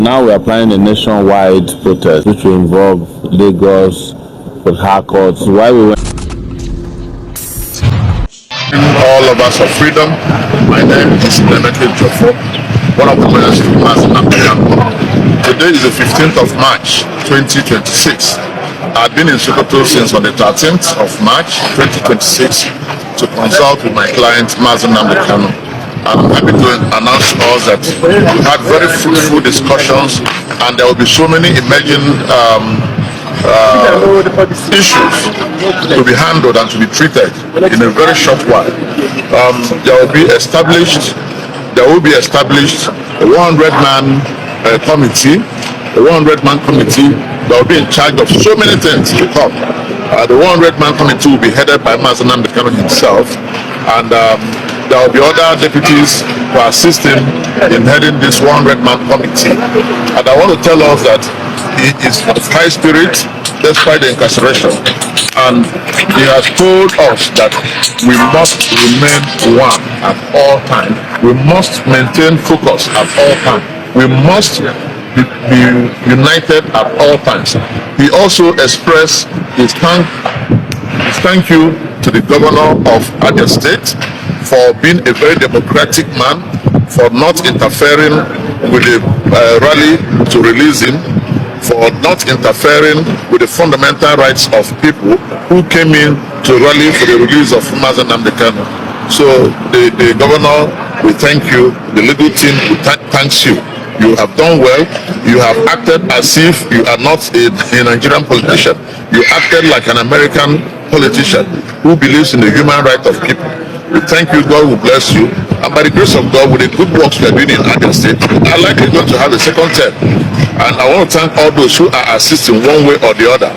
Now we are planning a nationwide protest which will involve Lagos, Port Harcourt. Why we went all of us of freedom. My name is Nger, one of the lawyers to Kanu. Today is the 15th of March 2026. I've been in Sokoto since on the 13th of March 2026 to consult with my client Kanu. I'm happy to announce to us that we had very fruitful discussions, and there will be so many emerging issues to be handled and to be treated in a very short while. There will be established a 100-man committee, a 100-man committee that will be in charge of so many things to come. The 100-man committee will be headed by Kanu himself, and there will be other deputies who are assisting in heading this 100-man committee. And I want to tell us that he is of high spirit despite the incarceration. And he has told us that we must remain one at all times. We must maintain focus at all times. We must be united at all times. He also expressed his thank you to the governor of Abia State for being a very democratic man, for not interfering with the rally to release him, for not interfering with the fundamental rights of people who came in to rally for the release of Kanu. So the governor, we thank you. The legal team, we thanks you. You have done well. You have acted as if you are not a Nigerian politician. You acted like an American politician who believes in the human right of people. We thank you. God will bless you. And by the grace of God, with the good works we are doing in Abia State, I'm likely going to have a second term. And I want to thank all those who are assisting one way or the other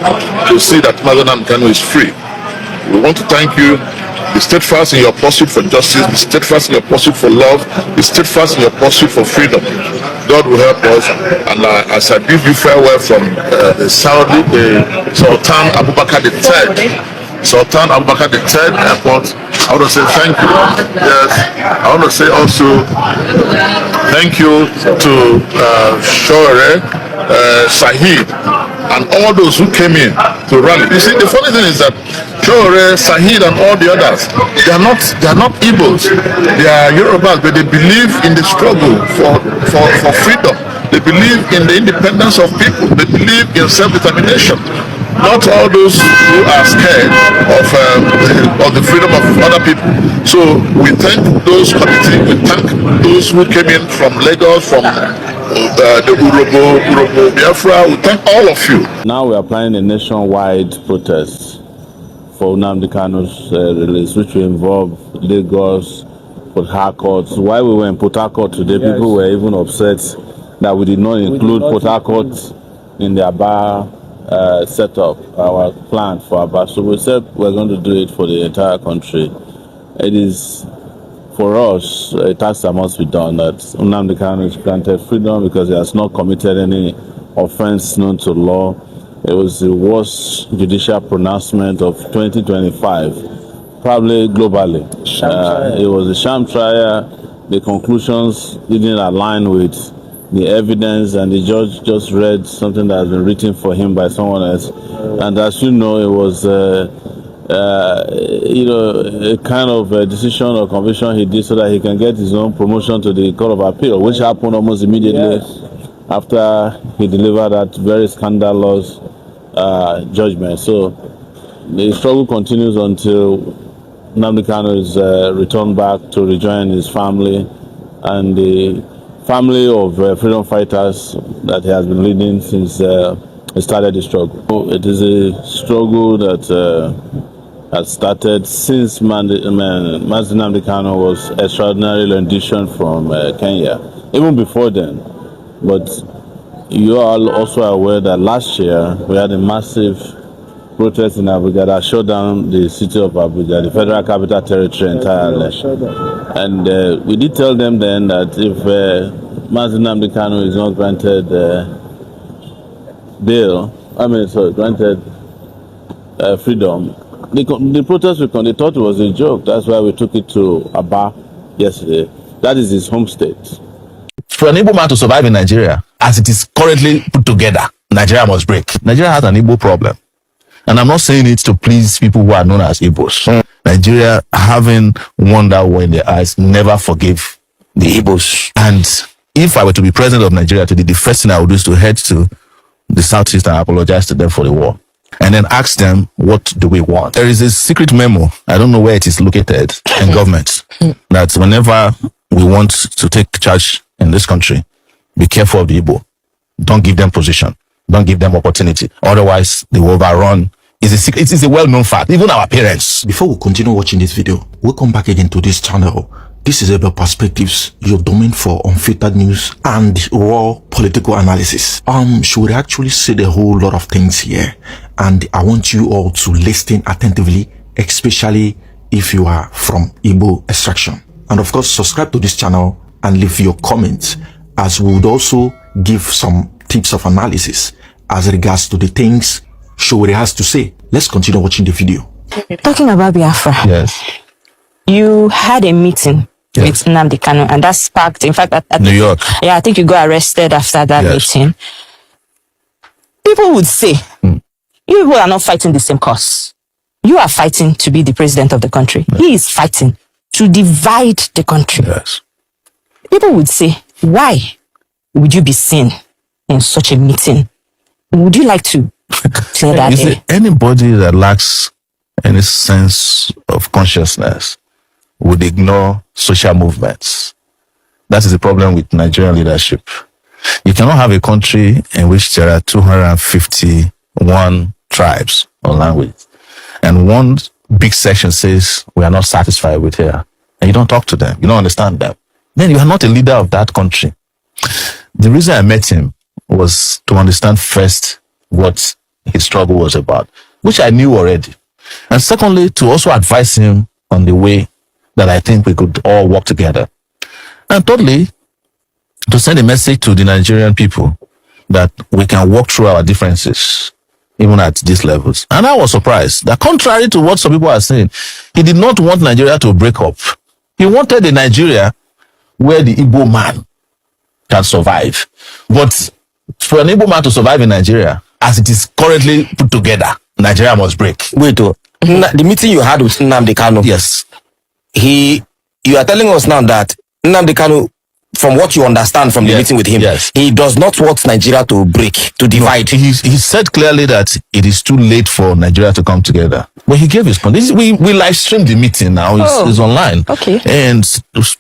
to see that Kanu is free. We want to thank you. Be steadfast in your pursuit for justice. Be steadfast in your pursuit for love. Be steadfast in your pursuit for freedom. God will help us. And as I bid you farewell from the Sultan Abubakar III, Sultan Abubakar III Airport, I want to say thank you. Yes, I want to say also thank you to Shore, Sahid, and all those who came in to rally. You see, the funny thing is that Shore, Sahid, and all the others, they are not Igbos. They are Yorubas, but they believe in the struggle for freedom. They believe in the independence of people. They believe in self-determination. Not all those who are scared of the freedom of other people. So we thank those committees. We thank those who came in from Lagos, from the Urobo, Biafra. We thank all of you. Now we are planning a nationwide protest for Kanu's release, which will involve Lagos, Port Harcourt. Why we were in Port Harcourt today, yes. People were even upset that we did not include Port Harcourt in the Aba setup, our plan for Aba. So we said we're going to do it for the entire country. It is, for us, a task that must be done, that Kanu is granted freedom because he has not committed any offense known to law. It was the worst judicial pronouncement of 2025, probably globally. It was a sham trial. The conclusions didn't align with the evidence, and the judge just read something that has been written for him by someone else. And as you know, it was a kind of a decision or conviction he did so that he can get his own promotion to the Court of Appeal, which happened almost immediately after he delivered that very scandalous judgment. So the struggle continues until Kanu is returned back to rejoin his family and the family of freedom fighters that he has been leading since he started the struggle. So it is a struggle that has started since Kanu was extraordinarily auditioned from Kenya, even before then. But you are also aware that last year we had a massive protest in Abuja that shut down the city of Abuja, the Federal Capital Territory entirely. And we did tell them then that if Kanu is not granted granted freedom, the protest we they thought it was a joke. That's why we took it to Aba yesterday. That is his home state. For an Igbo man to survive in Nigeria, as it is currently put together, Nigeria must break. Nigeria has an Igbo problem. And I'm not saying it to please people who are known as Igbos. Nigeria, having wonder war in their eyes, never forgive the Igbos. And if I were to be president of Nigeria today, the first thing I would do is to head to the Southeast and apologize to them for the war. And then ask them, what do we want? There is a secret memo, I don't know where it is located, in government, that whenever we want to take charge in this country, be careful of the Igbo. Don't give them position. Don't give them opportunity. Otherwise, they will overrun. It is a well-known fact. Even our parents. Before we continue watching this video, welcome back again to this channel. This is about Perspectives, your domain for unfiltered news and raw political analysis. She would actually say a whole lot of things here, and I want you all to listen attentively, especially if you are from Igbo extraction. And of course, subscribe to this channel and leave your comments, as we would also give some tips of analysis as regards to the things Showore has to say. Let's continue watching the video. Talking about Biafra. Yes. You had a meeting with Nnamdi Kanu, and that sparked, in fact, at New York. Yeah, I think you got arrested after that meeting. People would say, you people are not fighting the same cause. You are fighting to be the president of the country. Yes. He is fighting to divide the country. Yes. People would say, why would you be seen in such a meeting? Would you like to clear that air? Anybody that lacks any sense of consciousness would ignore social movements. That is the problem with Nigerian leadership. You cannot have a country in which there are 251 tribes or languages, and one big section says we are not satisfied with here, and you don't talk to them, you don't understand them. Then you are not a leader of that country. The reason I met him was to understand first what his struggle was about, which I knew already. And secondly, to also advise him on the way that I think we could all work together. And thirdly, to send a message to the Nigerian people that we can work through our differences, even at these levels. And I was surprised that, contrary to what some people are saying, he did not want Nigeria to break up. He wanted a Nigeria where the Igbo man can survive. But for an Igbo man to survive in Nigeria, as it is currently put together, Nigeria must break. Wait, the meeting you had with Nnamdi Kanu. Yes. You are telling us now that Nnamdi Kanu, from what you understand from the meeting with him, he does not want Nigeria to break, to divide. No, he said clearly that it is too late for Nigeria to come together. But he gave his point. We live streamed the meeting now. It's online. Okay. And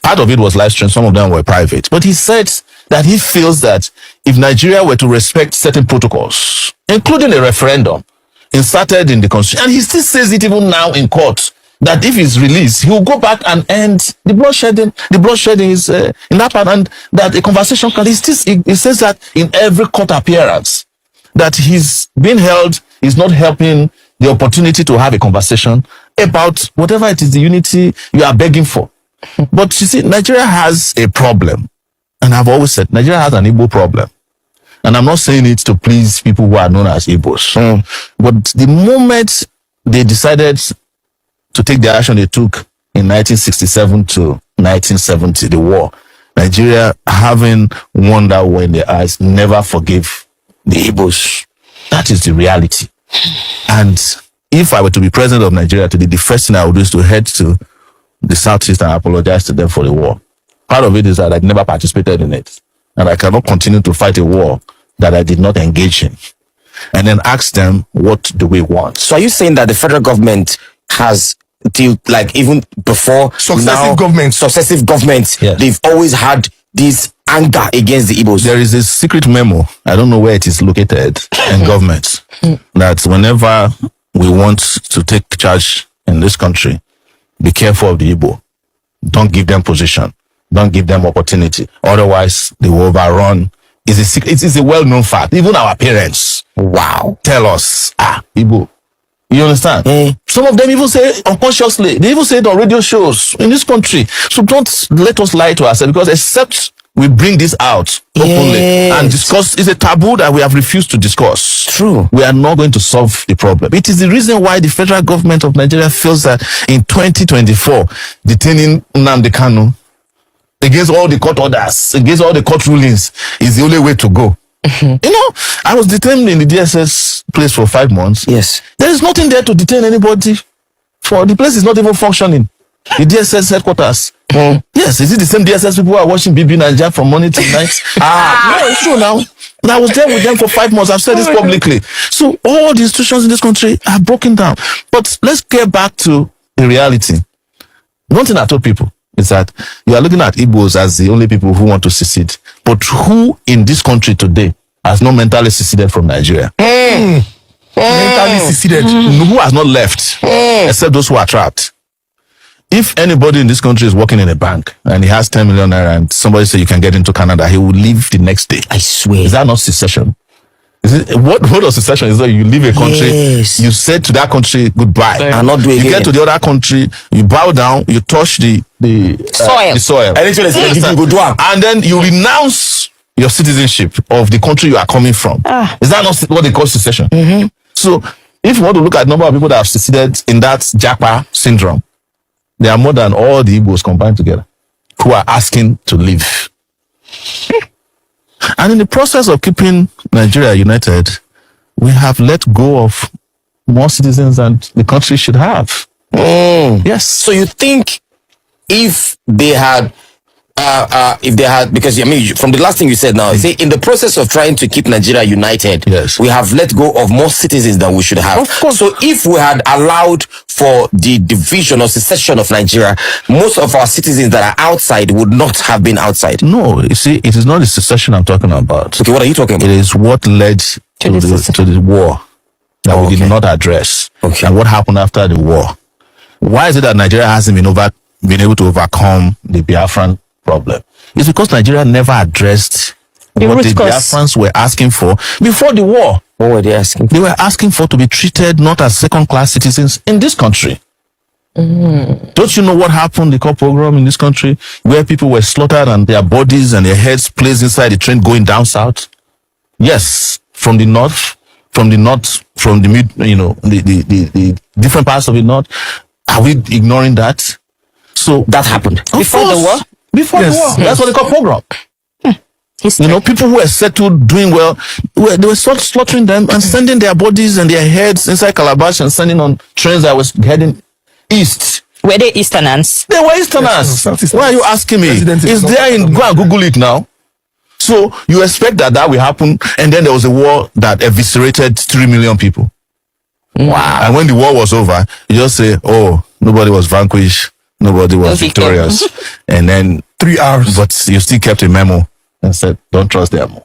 part of it was live streamed. Some of them were private. But he said that he feels that if Nigeria were to respect certain protocols, including a referendum inserted in the constitution, and he still says it even now in court, that if he's released, he will go back and end the bloodshedding. The bloodshedding is in that part, and that a conversation can. He says that in every court appearance, that he's being held is not helping the opportunity to have a conversation about whatever it is, the unity you are begging for. But you see, Nigeria has a problem, and I've always said Nigeria has an Igbo problem. And I'm not saying it to please people who are known as Igbos. But the moment they decided to take the action they took in 1967 to 1970, the war, Nigeria, having wonder war in their eyes, never forgive the Igbos. That is the reality. And if I were to be president of Nigeria today, the first thing I would do is to head to the Southeast and apologize to them for the war. Part of it is that I never participated in it, and I cannot continue to fight a war that I did not engage in. And then ask them, what do we want? So are you saying that the federal government has, till like even before successive governments, they've always had this anger against the Igbos? There is a secret memo, I don't know where it is located, in government, that whenever we want to take charge in this country, be careful of the Igbo. Don't give them position. Don't give them opportunity. Otherwise, they will overrun. It is a well-known fact. Even our parents, tell us, Igbo. You understand? Some of them even say unconsciously, they even say it on radio shows in this country. So don't let us lie to ourselves, because except we bring this out openly and discuss, it's a taboo that we have refused to discuss. True. We are not going to solve the problem. It is the reason why the federal government of Nigeria feels that in 2024, detaining Nnamdi Kanu against all the court orders, against all the court rulings, is the only way to go. You know, I was detained in the DSS place for 5 months. Yes. There is nothing there to detain anybody. For the place is not even functioning. The DSS headquarters. Yes, is it the same DSS people who are watching BB Nigeria from morning till night? No, it's true now. And I was there with them for 5 months. I've said this publicly. So all the institutions in this country are broken down. But let's get back to the reality. One thing I told people is that you are looking at Igbos as the only people who want to secede. But who in this country today has not mentally seceded from Nigeria? Mentally seceded. Who has not left? Except those who are trapped. If anybody in this country is working in a bank and he has 10 million naira and somebody say you can get into Canada, he will leave the next day. I swear. Is that not secession? Is it, what of secession is that you leave a country, Yes. you say to that country goodbye, And not do it you again. get to the other country, you bow down, you touch the soil, Anything that's going to give you good one. and then you renounce your citizenship of the country you are coming from. Is that not what they call secession? So if you want to look at the number of people that have seceded in that Japa syndrome, there are more than all the Igbos combined together who are asking to leave. And in the process of keeping Nigeria united, we have let go of more citizens than the country should have. Yes. So you think if they had, because I mean, from the last thing you said now, you say in the process of trying to keep Nigeria united, Yes. we have let go of more citizens than we should have. Of course. So if we had allowed for the division or secession of Nigeria, most of our citizens that are outside would not have been outside. No, you see, it is not the secession I'm talking about. Okay, what are you talking It about? is what led to the war that we did not address. Okay. And what happened after the war. Why is it that Nigeria hasn't been able to overcome the Biafran problem? It's because Nigeria never addressed what the Biafrans were asking for before the war. What were they asking? They were asking for to be treated not as second-class citizens in this country. Don't you know what happened, the Cup pogrom in this country, where people were slaughtered and their bodies and their heads placed inside the train going down south? Yes, from the north, from the mid, the different parts of the north. Are we ignoring that? So That happened. Before the war? Before the war. That's what they call pogrom. History. You know, people who were settled, doing well, they were slaughtering them and sending their bodies and their heads inside Calabash and sending on trains that was heading east. Were they Easterners? They were Easterners. Why are you asking me? It's there in, go and Google it now. So you expect that will happen, and then there was a war that eviscerated 3 million people. Wow. And when the war was over, you just say, oh, nobody was vanquished, nobody was victorious. And then 3 hours. but you still kept a memo and said, don't trust them.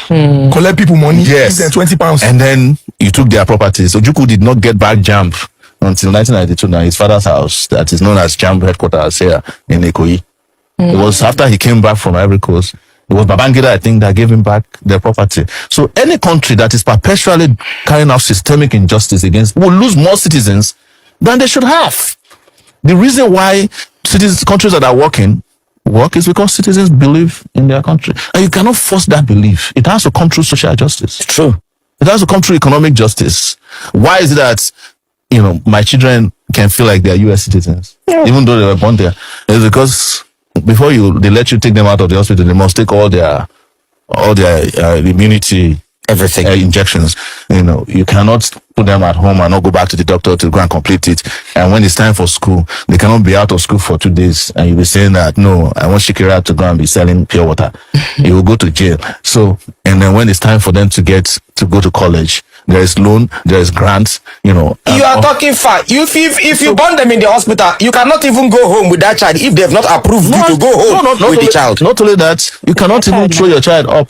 Collect people money. Yes. Give them 20 pounds. And then you took their properties. So Ojukwu did not get back JAMB until 1992. Now his father's house, that is known as JAMB headquarters here in Ikoyi. It was after he came back from Ivory Coast. It was Babangida, I think, that gave him back their property. So any country that is perpetually carrying out systemic injustice against will lose more citizens than they should have. The reason why countries that are work is because citizens believe in their country. And you cannot force that belief. It has to come through social justice. True. It has to come through economic justice. Why is it that, my children can feel like they are US citizens, even though they were born there? It's because before they let you take them out of the hospital, they must take all their immunity Everything. injections. You cannot put them at home and not go back to the doctor to go and complete it. And when it's time for school, they cannot be out of school for 2 days. And you'll be saying that, no, I want Shikira to go and be selling pure water. You will go to jail. So, and then when it's time for them to go to college, there is loan, there is grants, You are talking far. If you born them in the hospital, you cannot even go home with that child if they have not approved you to go home with the child. Not only that, you cannot even throw your child up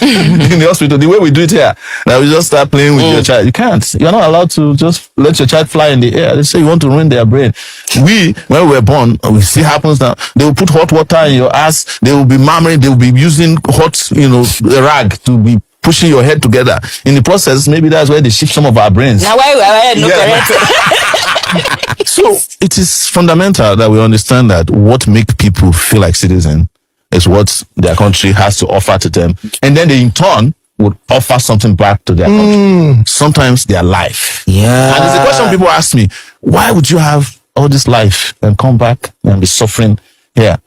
in the hospital. The way we do it here, that we just start playing with your child. You can't. You're not allowed to just let your child fly in the air. They say you want to ruin their brain. When we were born, we see happens now. They will put hot water in your ass. They will be murmuring. They will be using hot, rag to be pushing your head together. In the process, maybe that's where they shift some of our brains. Now why no correct? So it is fundamental that we understand that what makes people feel like citizens is what their country has to offer to them. And then they in turn would offer something back to their country. Sometimes their life. Yeah. And it's a question people ask me, why would you have all this life and come back and be suffering here?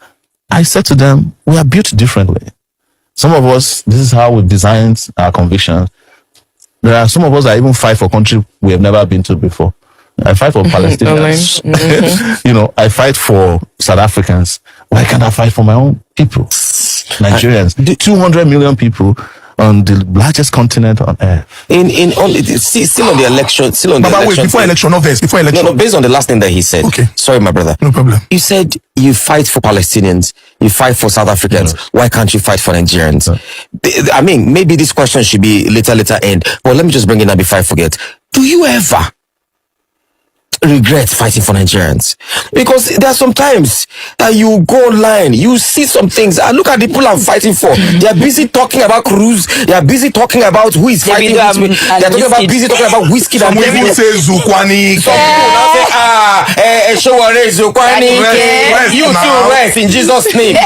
I said to them, we are built differently. Some of us, this is how we've designed our convictions. There are some of us that even fight for country we have never been to before. I fight for Palestinians. I fight for South Africans. Why can't I fight for my own people? Nigerians. 200 million people on the largest continent on earth. Still on the election. Wait, before election, not this. Before election. No, based on the last thing that he said. Okay. Sorry, my brother. No problem. You said you fight for Palestinians, you fight for South Africans. Yes. Why can't you fight for Nigerians? Yes. I mean, maybe this question should be later end. But let me just bring it up before I forget. Do you ever regret fighting for Nigerians? Because there are some times that you go online, you see some things, and look at the people I'm fighting for. They are busy talking about cruise. They are busy talking about who is fighting. They are busy talking about whiskey. Some people say Zukwani. Some people now say Showore Zukwani. You too rest in Jesus' name.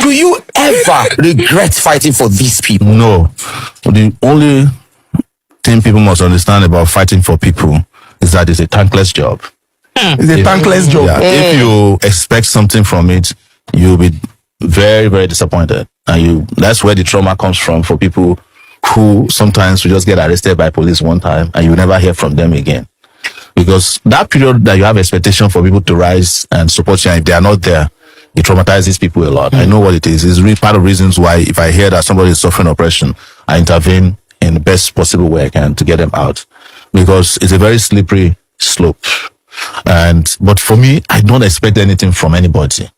Do you ever regret fighting for these people? No. The only thing people must understand about fighting for people is that it's a thankless job. It's a thankless job. Yeah, if you expect something from it, you'll be very, very disappointed. And that's where the trauma comes from for people who sometimes will just get arrested by police one time and you never hear from them again. Because that period that you have expectation for people to rise and support you, and if they are not there, it traumatizes people a lot. I know what it is. It's really part of reasons why if I hear that somebody is suffering oppression, I intervene in the best possible way I can to get them out. Because it's a very slippery slope. But for me, I don't expect anything from anybody.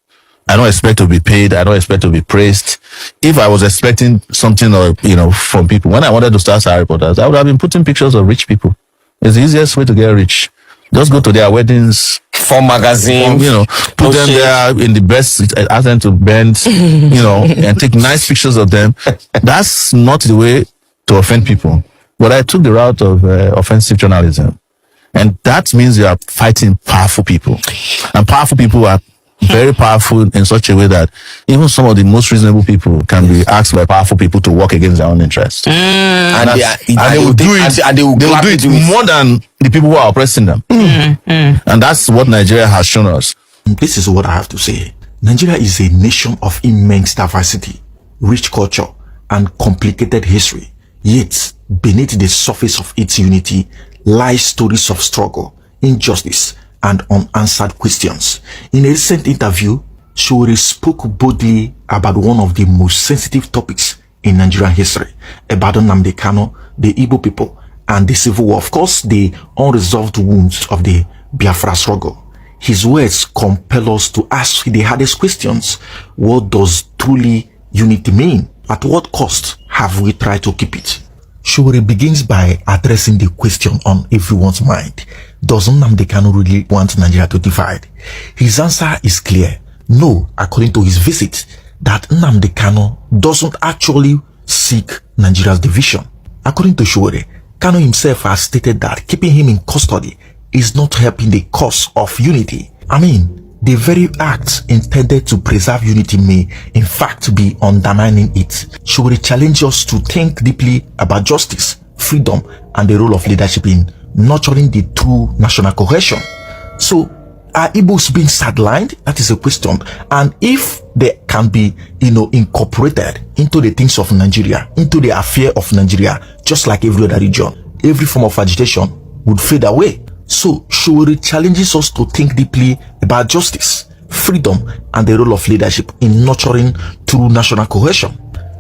I don't expect to be paid. I don't expect to be praised. If I was expecting something from people, when I wanted to start Sahara Reporters, I would have been putting pictures of rich people. It's the easiest way to get rich. Just go to their weddings. For magazines. Put them there in the best, ask them to bend, and take nice pictures of them. That's not the way to offend people. But I took the route of offensive journalism. And that means you are fighting powerful people. And powerful people are very powerful in such a way that even some of the most reasonable people can be asked by powerful people to work against their own interests. And they will do it more than the people who are oppressing them. And that's what Nigeria has shown us. This is what I have to say. Nigeria is a nation of immense diversity, rich culture, and complicated history. Yet, beneath the surface of its unity lies stories of struggle, injustice, and unanswered questions. In a recent interview, Showore spoke boldly about one of the most sensitive topics in Nigerian history, about Nnamdi Kanu, the Igbo people, and the civil war. Of course, the unresolved wounds of the Biafra struggle. His words compel us to ask the hardest questions. What does truly unity mean? At what cost have we tried to keep it? Showore begins by addressing the question on everyone's mind. Does Nnamdi Kanu really want Nigeria to divide? His answer is clear. No, according to his visit, that Nnamdi Kanu doesn't actually seek Nigeria's division. According to Showore, Kanu himself has stated that keeping him in custody is not helping the cause of unity. The very act intended to preserve unity may, in fact, be undermining it. Showore challenge us to think deeply about justice, freedom, and the role of leadership in nurturing the true national cohesion. So, are Igbos being sidelined? That is a question. And if they can be, incorporated into the things of Nigeria, into the affair of Nigeria, just like every other region, every form of agitation would fade away. So, Showore challenges us to think deeply about justice, freedom, and the role of leadership in nurturing true national cohesion.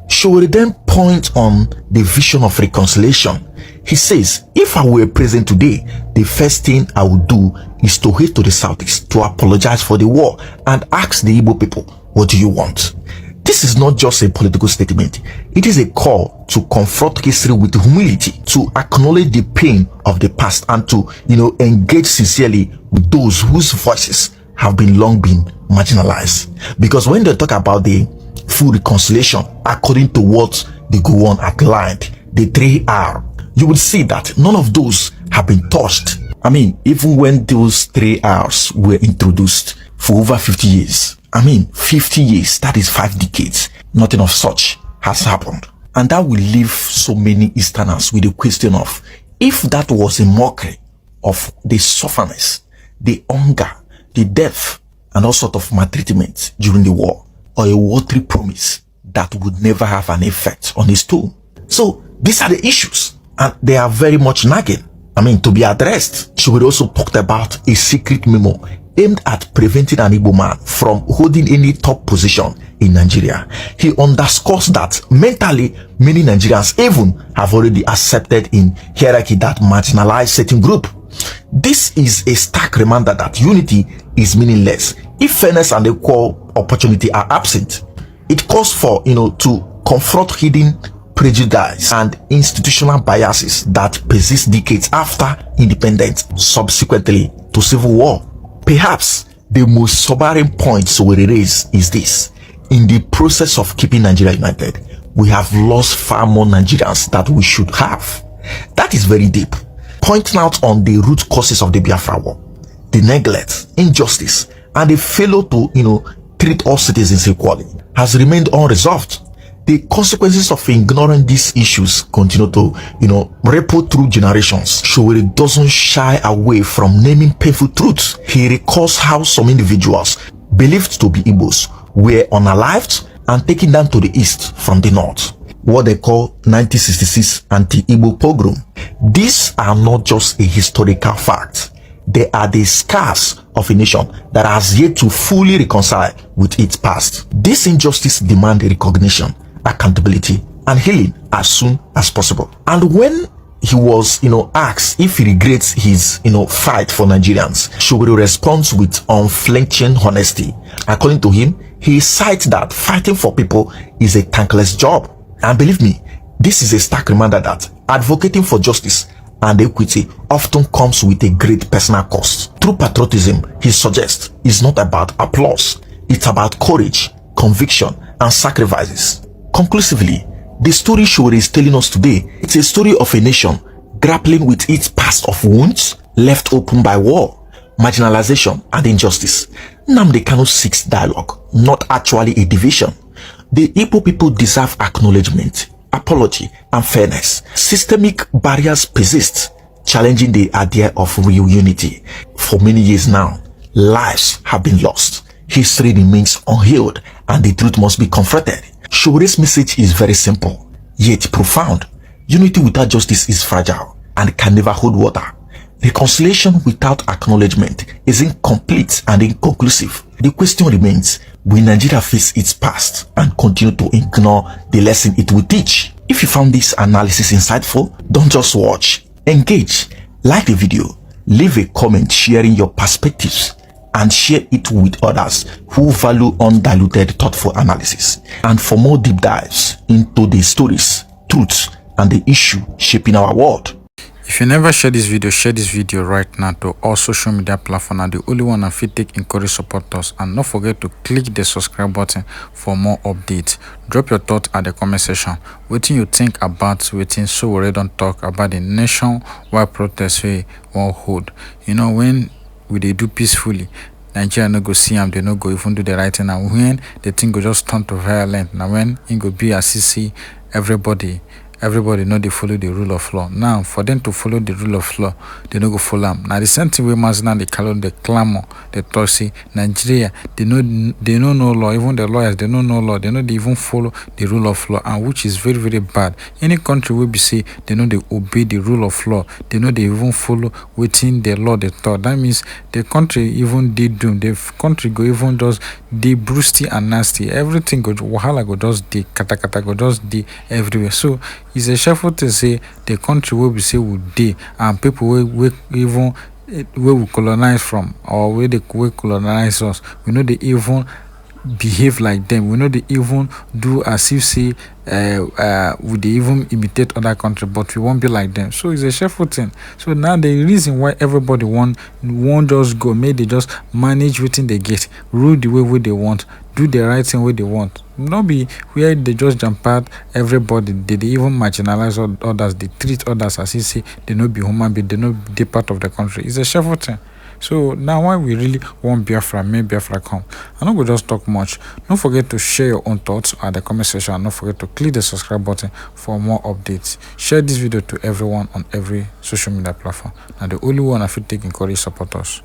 Showore then points on the vision of reconciliation. He says, if I were president today, the first thing I would do is to head to the southeast to apologize for the war and ask the Igbo people, what do you want? This is not just a political statement. It is a call to confront history with humility, to acknowledge the pain of the past, and to, engage sincerely with those whose voices have long been marginalized. Because when they talk about the full reconciliation, according to what the Gowon outlined, the 3R, you will see that none of those have been touched. Even when those 3Rs were introduced for over 50 years, 50 years, that is 5 decades. Nothing of such has happened. And that will leave so many Easterners with the question of, if that was a mockery of the sufferness, the hunger, the death, and all sort of maltreatment during the war, or a watery promise that would never have an effect on his tone. So these are the issues, and they are very much nagging. To be addressed. She would also talked about a secret memo aimed at preventing an Igbo man from holding any top position in Nigeria. He underscores that mentally, many Nigerians even have already accepted in hierarchy that marginalized certain group. This is a stark reminder that unity is meaningless if fairness and equal opportunity are absent. It calls for, to confront hidden prejudice and institutional biases that persist decades after independence, subsequently to civil war. Perhaps the most sobering point we raise is this: in the process of keeping Nigeria united, we have lost far more Nigerians than we should have. That is very deep, pointing out on the root causes of the Biafra war, the neglect, injustice, and the failure to treat all citizens equally has remained unresolved. The consequences of ignoring these issues continue to, ripple through generations. Showore doesn't shy away from naming painful truths. He recalls how some individuals believed to be Igbos were unalived and taken down to the east from the north. What they call 1966 anti-Igbo pogrom. These are not just a historical fact. They are the scars of a nation that has yet to fully reconcile with its past. This injustice demands recognition, accountability, and healing as soon as possible. And when he was, asked if he regrets his, fight for Nigerians, Showore responds with unflinching honesty. According to him, he cites that fighting for people is a thankless job. And believe me, this is a stark reminder that advocating for justice and equity often comes with a great personal cost. True patriotism, he suggests, is not about applause. It's about courage, conviction, and sacrifices. Conclusively, the story Showore is telling us today, it's a story of a nation grappling with its past of wounds left open by war, marginalization, and injustice. Nnamdi Kanu seeks dialogue, not actually a division. The Igbo people deserve acknowledgement, apology, and fairness. Systemic barriers persist, challenging the idea of real unity. For many years now, lives have been lost, history remains unhealed, and the truth must be confronted. Showore's message is very simple, yet profound. Unity without justice is fragile and can never hold water. Reconciliation without acknowledgement is incomplete and inconclusive. The question remains, will Nigeria face its past and continue to ignore the lesson it will teach? If you found this analysis insightful, don't just watch. Engage, like the video, leave a comment sharing your perspectives, and share it with others who value undiluted, thoughtful analysis. And for more deep dives into the stories, truths, and the issue shaping our world. If you never share this video right now to all social media platforms. And the only one I fit take encourage supporters. And don't forget to click the subscribe button for more updates. Drop your thoughts at the comment section. What do you think about wetin Showore don't talk about the nationwide protest we won't hold? When we they do peacefully, Nigeria no go see them, they no go even do the right thing. And when the thing go just turn to violent, now when it go be as see everybody know they follow the rule of law. Now for them to follow the rule of law, they no go follow them. Now the same thing we must now they clamor, they talk say Nigeria, they know no law, even the lawyers they know no law, they know they even follow the rule of law, and which is very, very bad. Any country will be say they know they obey the rule of law, they know they even follow within the law they thought. That means the country even did doom, the country go even just the brusty and nasty, everything go wahala go just the kata go just the everywhere. So it's a shameful to say the country where we say we dey and people we even where we colonize from or where they colonize us, we know they even behave like them, we know they even do as if say would they even imitate other country, but we won't be like them. So it's a shameful thing. So now the reason why everybody won't just go, may they just manage within they get, rule the way they want, do the right thing where they want. Not be where they just jump out everybody, they even marginalize others, they treat others as if say they no be human being, they no be part of the country. It's a shameful thing. So now why we really want Biafra, make Biafra come. I'm not going to just talk much. Don't forget to share your own thoughts at the comment section, and don't forget to click the subscribe button for more updates. Share this video to everyone on every social media platform. And the only one I feel take encourage supporters.